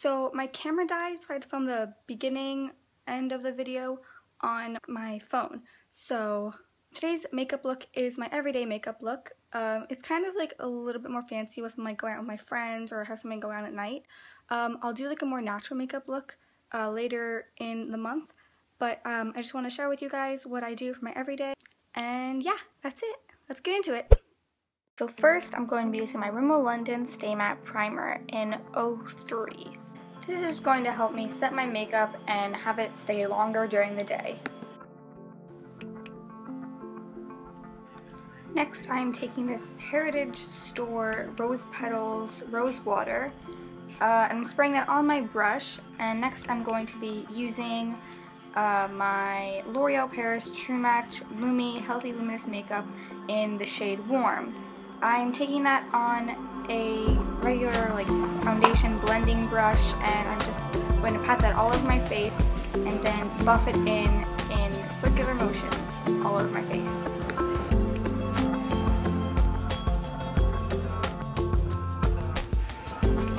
So my camera died, so I had to film the beginning end of the video on my phone. So today's makeup look is my everyday makeup look. It's kind of like a little bit more fancy if I'm like going out with my friends or have something going on at night. I'll do like a more natural makeup look later in the month, but I just want to share with you guys what I do for my everyday. And yeah, that's it. Let's get into it. So first, I'm going to be using my Rimmel London Stay Matte Primer in 03. This is going to help me set my makeup and have it stay longer during the day. Next, I'm taking this Heritage Store Rose Petals Rose Water. And I'm spraying that on my brush. And next, I'm going to be using my L'Oreal Paris True Match Lumi Healthy Luminous Makeup in the shade Warm. I'm taking that on a regular like foundation blending brush, and I'm just going to pat that all over my face and then buff it in circular motions all over my face.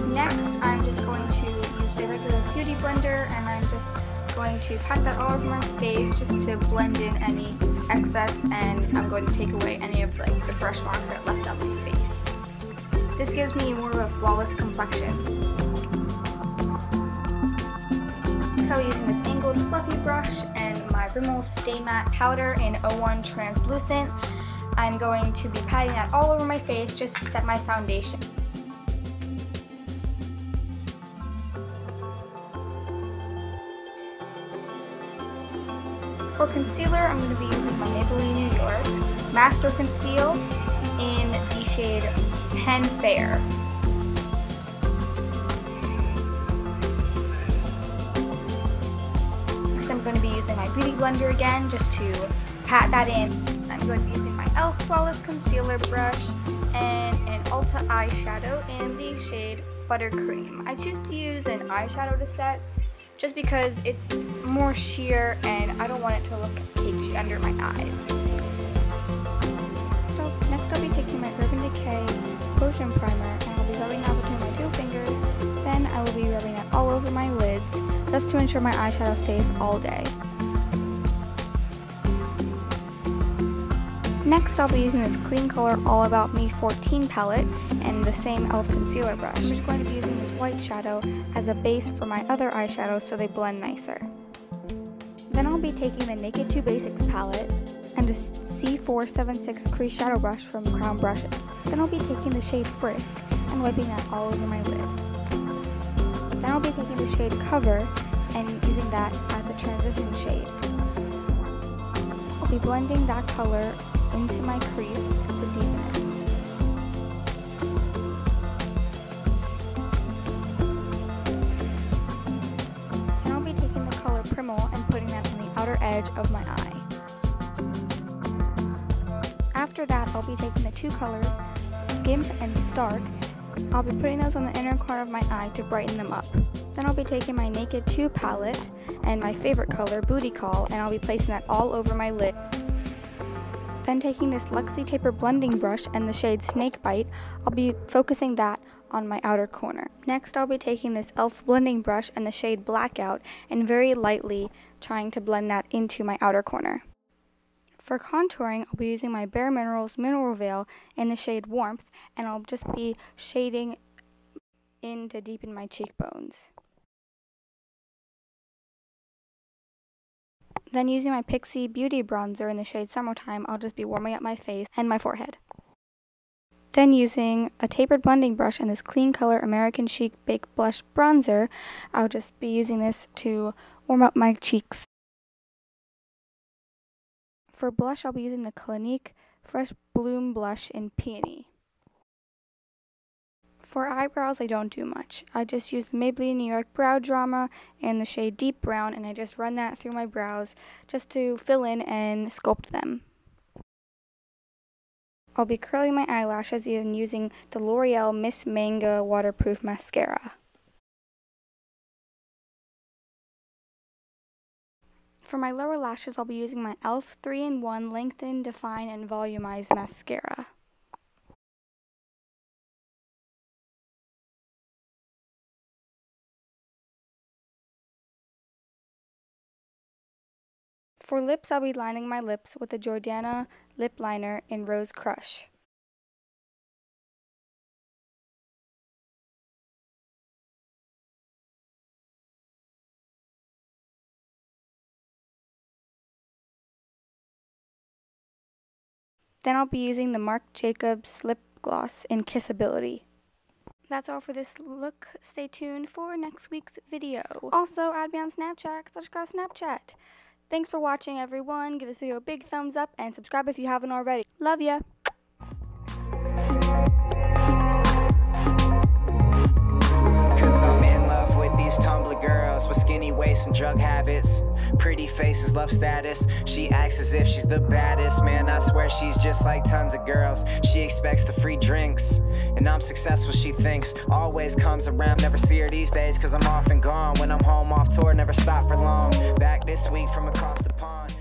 Next, I'm just going to use a regular beauty blender, and I'm just going to pat that all over my face just to blend in any excess, and I'm going to take away any of like the brush marks that are left on my face. This gives me more of a flawless complexion. So using this angled fluffy brush and my Rimmel Stay Matte Powder in 01 Translucent, I'm going to be patting that all over my face just to set my foundation. For concealer, I'm going to be using my Maybelline New York Master Conceal in the shade 10 Fair. Next, I'm going to be using my beauty blender again just to pat that in. I'm going to be using my e.l.f. Flawless Concealer brush and an Ulta eyeshadow in the shade Buttercream. I choose to use an eyeshadow to set just because it's more sheer and I don't want it to look cakey under my eyes. So next I'll be taking my Urban Decay Potion Primer, and I'll be rubbing that between my two fingers. Then I will be rubbing that all over my lids just to ensure my eyeshadow stays all day. Next, I'll be using this Clean Color All About Me 14 palette and the same e.l.f. concealer brush. I'm just going to be using this white shadow as a base for my other eyeshadows so they blend nicer. Then I'll be taking the Naked 2 Basics palette and a C476 crease shadow brush from Crown Brushes. Then I'll be taking the shade Frisk and wiping that all over my lid. Then I'll be taking the shade Cover and using that as a transition shade. I'll be blending that color into my crease to deepen it. And I'll be taking the color Primal and putting that on the outer edge of my eye. After that, I'll be taking the two colors Skimp and Stark. I'll be putting those on the inner corner of my eye to brighten them up. Then I'll be taking my Naked 2 palette and my favorite color, Booty Call, and I'll be placing that all over my lid. Then taking this Luxie Taper blending brush and the shade Snakebite, I'll be focusing that on my outer corner. Next, I'll be taking this e.l.f. blending brush and the shade Blackout and very lightly trying to blend that into my outer corner. For contouring, I'll be using my Bare Minerals Mineral Veil in the shade Warmth, and I'll just be shading in to deepen my cheekbones. Then using my Pixie Beauty Bronzer in the shade Summertime, I'll just be warming up my face and my forehead. Then using a tapered blending brush and this Clean Color American Chic Baked Blush Bronzer, I'll just be using this to warm up my cheeks. For blush, I'll be using the Clinique Fresh Bloom Blush in Peony. For eyebrows, I don't do much. I just use the Maybelline New York Brow Drama in the shade Deep Brown, and I just run that through my brows just to fill in and sculpt them. I'll be curling my eyelashes and using the L'Oreal Miss Manga Waterproof Mascara. For my lower lashes, I'll be using my e.l.f. 3-in-1 Lengthen, Define, and Volumize Mascara. For lips, I'll be lining my lips with the Jordana lip liner in Rose Crush. Then I'll be using the Marc Jacobs lip gloss in Kissability. That's all for this look. Stay tuned for next week's video. Also, add me on Snapchat because I just got a Snapchat. Thanks for watching, everyone. Give this video a big thumbs up and subscribe if you haven't already. Love ya! Tumblr girls with skinny waists and drug habits, pretty faces, love status. She acts as if she's the baddest. Man, I swear she's just like tons of girls. She expects the free drinks, and I'm successful, she thinks. Always comes around, never see her these days, cause I'm off and gone. When I'm home off tour, never stop for long. Back this week from across the pond.